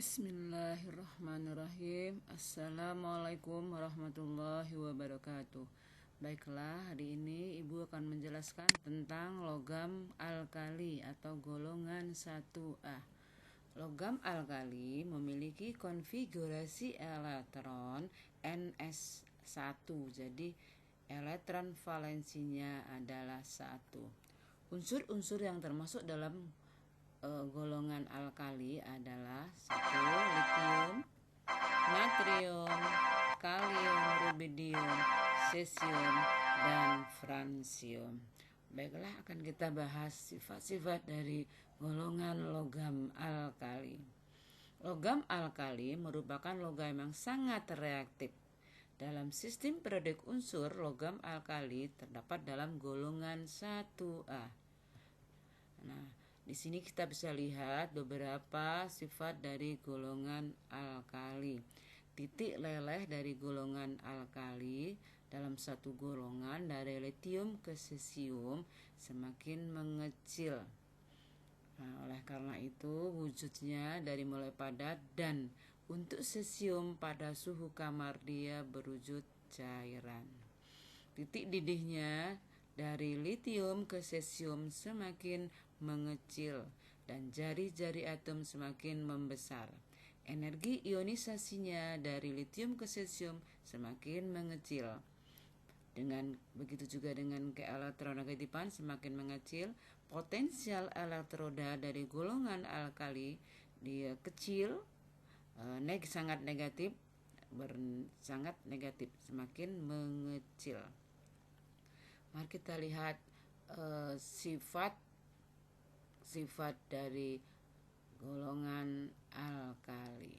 Bismillahirrahmanirrahim. Assalamualaikum warahmatullahi wabarakatuh. Baiklah, hari ini Ibu akan menjelaskan tentang logam alkali atau golongan 1A. Logam alkali memiliki konfigurasi elektron Ns1. Jadi elektron valensinya adalah 1. Unsur-unsur yang termasuk dalam golongan alkali adalah 1. Litium, natrium, kalium, rubidium, cesium, dan francium. Baiklah, akan kita bahas sifat-sifat dari golongan logam alkali. Logam alkali merupakan logam yang sangat reaktif. Dalam sistem periodik unsur, logam alkali terdapat dalam golongan 1A. Nah, di sini kita bisa lihat beberapa sifat dari golongan alkali. Titik leleh dari golongan alkali dalam satu golongan dari litium ke cesium semakin mengecil. Nah, oleh karena itu wujudnya dari mulai padat, dan untuk cesium pada suhu kamar dia berwujud cairan. Titik didihnya dari litium ke cesium semakin mengecil dan jari-jari atom semakin membesar. Energi ionisasinya dari litium ke cesium semakin mengecil. Dengan begitu juga dengan keelektronegatifan semakin mengecil. Potensial elektroda dari golongan alkali dia kecil, sangat negatif, sangat negatif, semakin mengecil. Mari kita lihat sifat dari golongan alkali.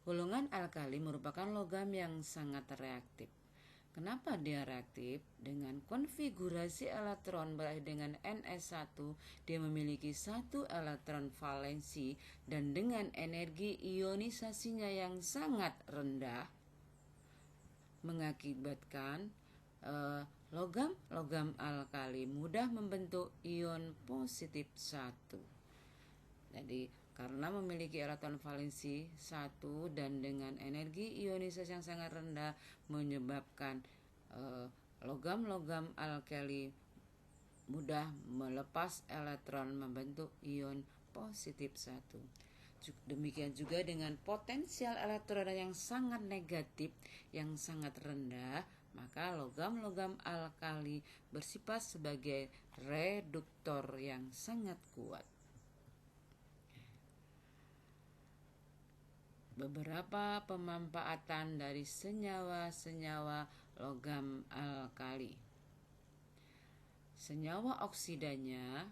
Golongan alkali merupakan logam yang sangat reaktif. Kenapa dia reaktif? Dengan konfigurasi elektron berakhir dengan Ns1, dia memiliki satu elektron valensi, dan dengan energi ionisasinya yang sangat rendah mengakibatkan logam alkali mudah membentuk ion positif 1. Jadi karena memiliki elektron valensi 1 dan dengan energi ionisasi yang sangat rendah menyebabkan logam-logam alkali mudah melepas elektron membentuk ion positif 1. Demikian juga dengan potensial elektroda yang sangat negatif, yang sangat rendah, maka logam-logam alkali bersifat sebagai reduktor yang sangat kuat. Beberapa pemanfaatan dari senyawa-senyawa logam alkali. Senyawa oksidanya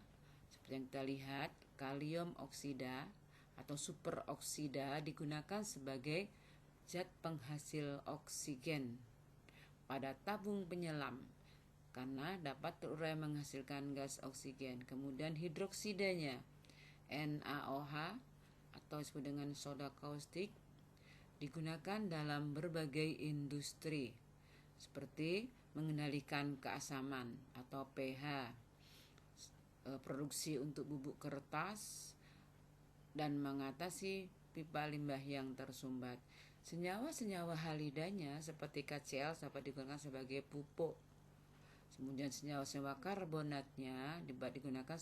seperti yang kita lihat, kalium oksida atau superoksida digunakan sebagai zat penghasil oksigen pada tabung penyelam karena dapat terurai menghasilkan gas oksigen. Kemudian hidroksidanya NaOH atau disebut dengan soda kaustik digunakan dalam berbagai industri seperti mengendalikan keasaman atau pH, produksi untuk bubuk kertas, dan mengatasi pipa limbah yang tersumbat. Senyawa-senyawa halidanya seperti KCl dapat digunakan sebagai pupuk. Kemudian senyawa-senyawa karbonatnya digunakan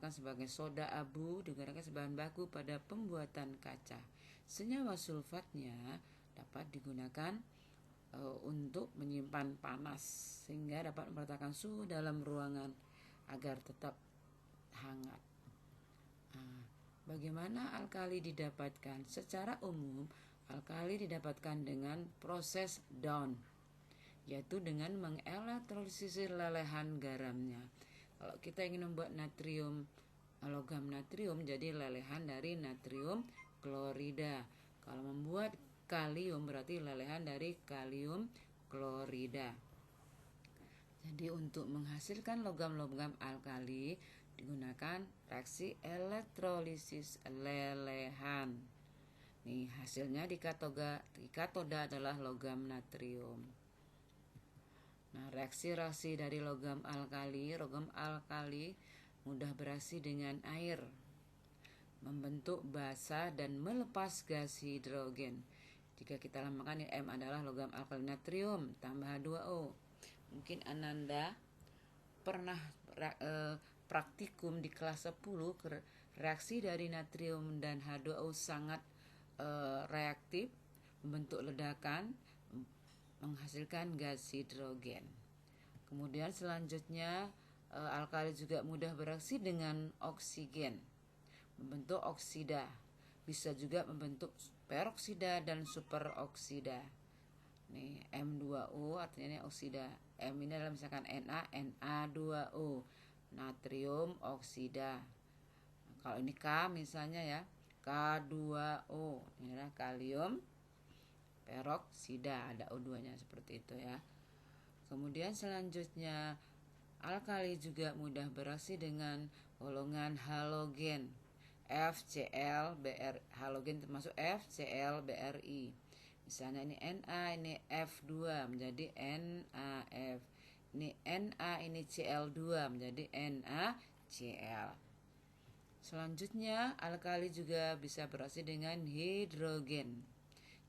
sebagai soda abu, digunakan sebagai bahan baku pada pembuatan kaca. Senyawa sulfatnya dapat digunakan untuk menyimpan panas sehingga dapat meratakan suhu dalam ruangan agar tetap hangat. Bagaimana alkali didapatkan? Secara umum, alkali didapatkan dengan proses Dawn, yaitu dengan mengelektrolisis lelehan garamnya. Kalau kita ingin membuat logam natrium, jadi lelehan dari natrium klorida. Kalau membuat kalium, berarti lelehan dari kalium klorida. Jadi untuk menghasilkan logam-logam alkali digunakan reaksi elektrolisis lelehan. Nih hasilnya di katoda adalah logam natrium. Nah, reaksi-reaksi dari logam alkali mudah bereaksi dengan air. membentuk basa dan melepas gas hidrogen. Jika kita lambangkan M adalah logam alkali natrium tambah H2O. Mungkin Ananda pernah praktikum di kelas 10, reaksi dari natrium dan H2O sangat reaktif, membentuk ledakan, menghasilkan gas hidrogen. Kemudian selanjutnya alkali juga mudah bereaksi dengan oksigen, membentuk oksida. Bisa juga membentuk peroksida dan superoksida. Nih M2O artinya ini oksida. M ini adalah misalkan Na, Na2O, natrium oksida. Nah, kalau ini K misalnya ya, K2O, ini adalah kalium peroksida, ada O2-nya seperti itu ya. Kemudian selanjutnya alkali juga mudah bereaksi dengan golongan halogen. FCl, Br, halogen termasuk FCl, Bri. Misalnya ini Na, ini F2 menjadi NaF. Ini Na, ini Cl2 menjadi NaCl. Selanjutnya alkali juga bisa bereaksi dengan hidrogen.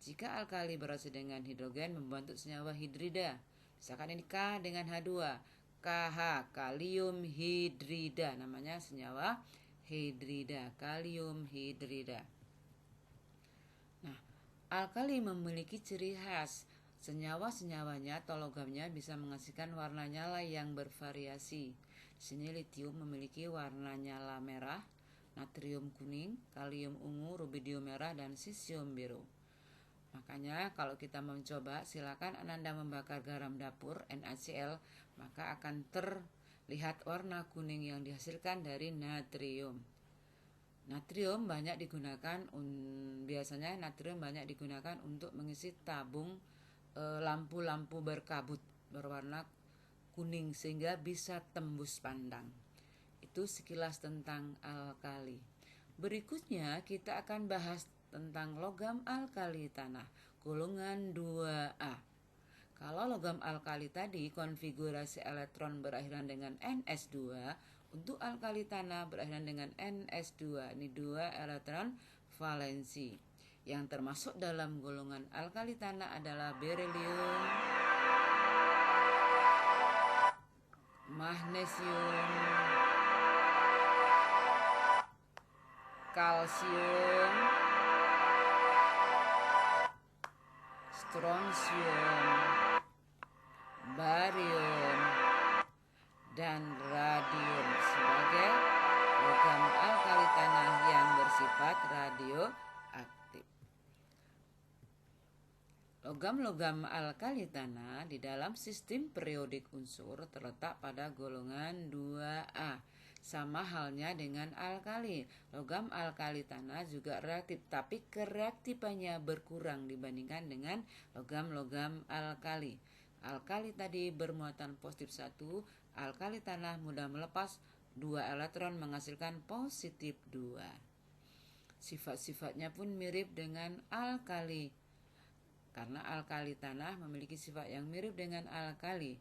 Jika alkali bereaksi dengan hidrogen membentuk senyawa hidrida. Misalkan ini K dengan H2, KH, kalium hidrida, namanya senyawa hidrida, kalium hidrida. Nah, alkali memiliki ciri khas. Senyawa-senyawanya atau logamnya bisa menghasilkan warna nyala yang bervariasi. Di sini litium memiliki warna nyala merah, natrium kuning, kalium ungu, rubidium merah, dan cesium biru. Makanya kalau kita mencoba, silakan Ananda membakar garam dapur NaCl, maka akan terlihat warna kuning yang dihasilkan dari natrium. Natrium banyak digunakan, biasanya natrium banyak digunakan untuk mengisi tabung lampu-lampu berkabut berwarna kuning sehingga bisa tembus pandang. Itu sekilas tentang alkali. Berikutnya kita akan bahas tentang logam alkali tanah golongan 2A. Kalau logam alkali tadi konfigurasi elektron berakhiran dengan Ns2, untuk alkali tanah berakhiran dengan Ns2. Ini 2 elektron valensi. Yang termasuk dalam golongan alkali tanah adalah berilium, magnesium, kalsium, strontium, barium, dan radium sebagai logam alkali tanah yang bersifat radioaktif. Logam-logam alkali tanah di dalam sistem periodik unsur terletak pada golongan 2A. Sama halnya dengan alkali. Logam alkali tanah juga reaktif, tapi kereaktifannya berkurang dibandingkan dengan logam-logam alkali. Alkali tadi bermuatan positif 1, alkali tanah mudah melepas 2 elektron menghasilkan positif 2. Sifat-sifatnya pun mirip dengan alkali, karena alkali tanah memiliki sifat yang mirip dengan alkali.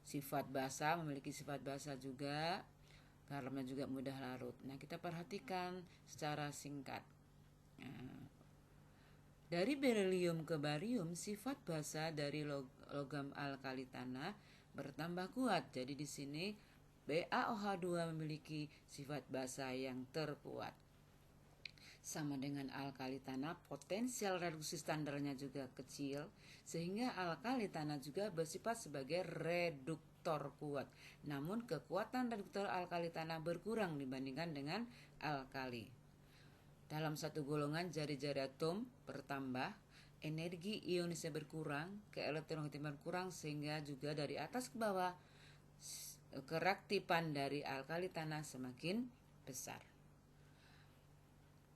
Sifat basa memiliki sifat basa juga, garamnya juga mudah larut. Nah, kita perhatikan secara singkat. Dari berilium ke barium, sifat basa dari logam alkali tanah bertambah kuat. Jadi di sini BaOH2 memiliki sifat basa yang terkuat. Sama dengan alkali tanah, potensial reduksi standarnya juga kecil, sehingga alkali tanah juga bersifat sebagai reduktor kuat. Namun kekuatan reduktor alkali tanah berkurang dibandingkan dengan alkali. Dalam satu golongan jari-jari atom bertambah, energi ionisnya berkurang, keelektronegatifannya berkurang, sehingga juga dari atas ke bawah kereaktifan dari alkali tanah semakin besar.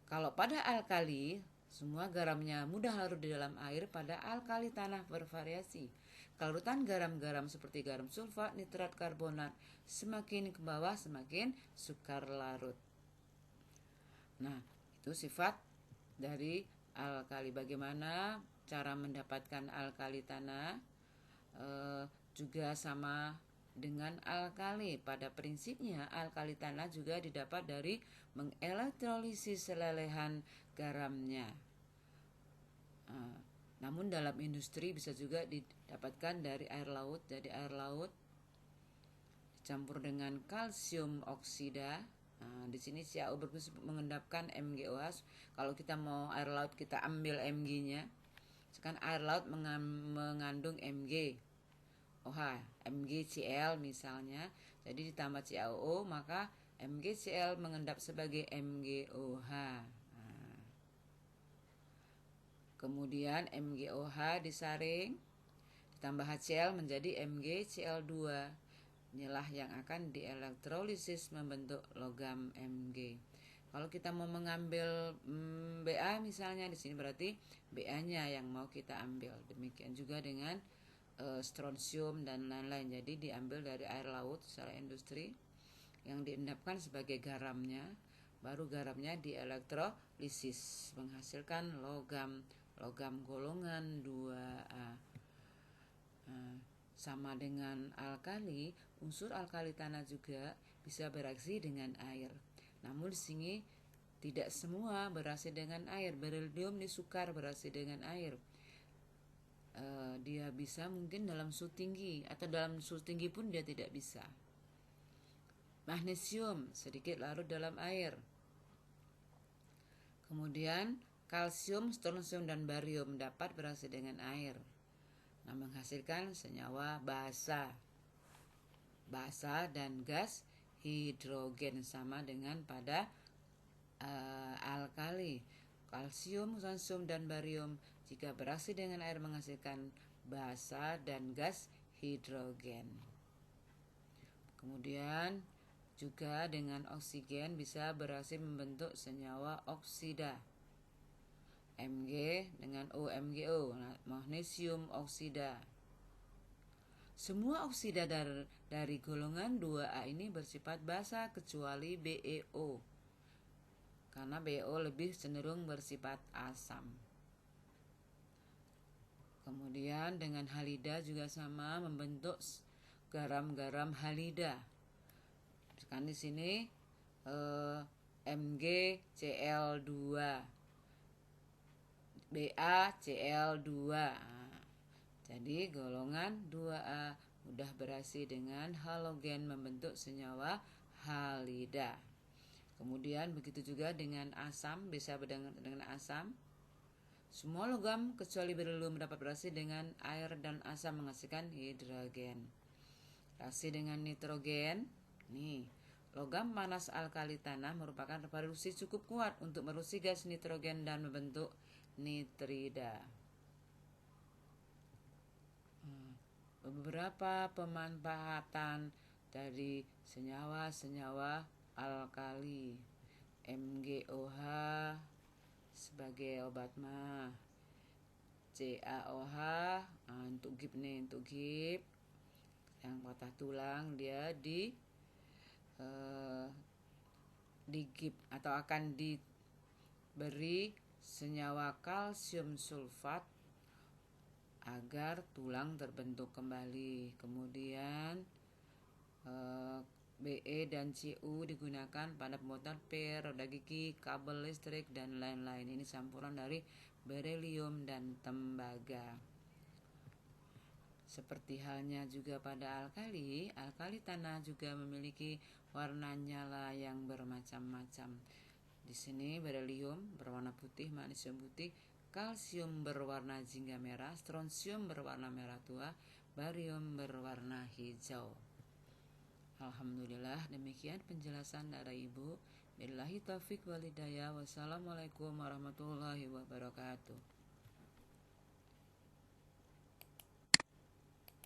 Kalau pada alkali, semua garamnya mudah larut di dalam air, pada alkali tanah bervariasi. Kelarutan garam-garam seperti garam sulfat, nitrat, karbonat semakin ke bawah semakin sukar larut. Nah, itu sifat dari alkali. Bagaimana cara mendapatkan alkali tanah? Juga sama dengan alkali. Pada prinsipnya alkali tanah juga didapat dari mengelektrolisis lelehan garamnya. Namun dalam industri bisa juga didapatkan dari air laut. Jadi air laut dicampur dengan kalsium oksida. Di sini CaO berfungsi mengendapkan MgOH. Kalau kita mau air laut kita ambil Mg-nya. Sekarang air laut mengandung Mg. MgCl misalnya, jadi ditambah CaO maka MgCl mengendap sebagai MgOH. Kemudian MgOH disaring ditambah HCl menjadi MgCl2. Inilah yang akan dielektrolisis membentuk logam Mg. Kalau kita mau mengambil Ba misalnya, di sini berarti Ba-nya yang mau kita ambil. Demikian juga dengan strontium dan lain-lain. Jadi diambil dari air laut secara industri yang diendapkan sebagai garamnya, baru garamnya dielektrolisis menghasilkan logam golongan 2A. Sama dengan alkali, unsur alkali tanah juga bisa bereaksi dengan air. Namun di sini tidak semua bereaksi dengan air. Beryllium disukar bereaksi dengan air. Dia bisa mungkin dalam suhu tinggi, atau dalam suhu tinggi pun dia tidak bisa. Magnesium sedikit larut dalam air. Kemudian kalsium, strontium, dan barium dapat bereaksi dengan air. Menghasilkan senyawa basa dan gas hidrogen, sama dengan pada alkali. Kalsium, strontium, dan barium jika bereaksi dengan air menghasilkan basa dan gas hidrogen. Kemudian juga dengan oksigen bisa bereaksi membentuk senyawa oksida. Mg dengan OMgO, magnesium oksida. Semua oksida dari golongan 2A ini bersifat basa kecuali BeO. Karena BeO lebih cenderung bersifat asam. Kemudian dengan halida juga sama, membentuk garam-garam halida. Kan di sini MgCl2, BaCl2. Jadi golongan 2A mudah bereaksi dengan halogen membentuk senyawa halida. Kemudian begitu juga dengan asam, bisa dengan asam. Semua logam kecuali beryllium dapat bereaksi dengan air dan asam menghasilkan hidrogen. Reaksi dengan nitrogen. Nih, logam panas alkali tanah merupakan reduksi cukup kuat untuk mereduksi gas nitrogen dan membentuk nitrida. Beberapa pemanfaatan dari senyawa-senyawa alkali. MgOH sebagai obat mah, CaOH untuk gip yang patah tulang, dia di gip atau akan diberi senyawa kalsium sulfat agar tulang terbentuk kembali. Kemudian Be dan Cu digunakan pada pembuatan pil, roda gigi, kabel listrik, dan lain-lain. Ini campuran dari beryllium dan tembaga. Seperti halnya juga pada alkali tanah juga memiliki warna nyala yang bermacam-macam. Di sini beryllium berwarna putih, magnesium putih, kalsium berwarna jingga merah, strontium berwarna merah tua, barium berwarna hijau. Alhamdulillah, demikian penjelasan dari Ibu. Billahi taufik wal hidayah. Wassalamualaikum warahmatullahi wabarakatuh.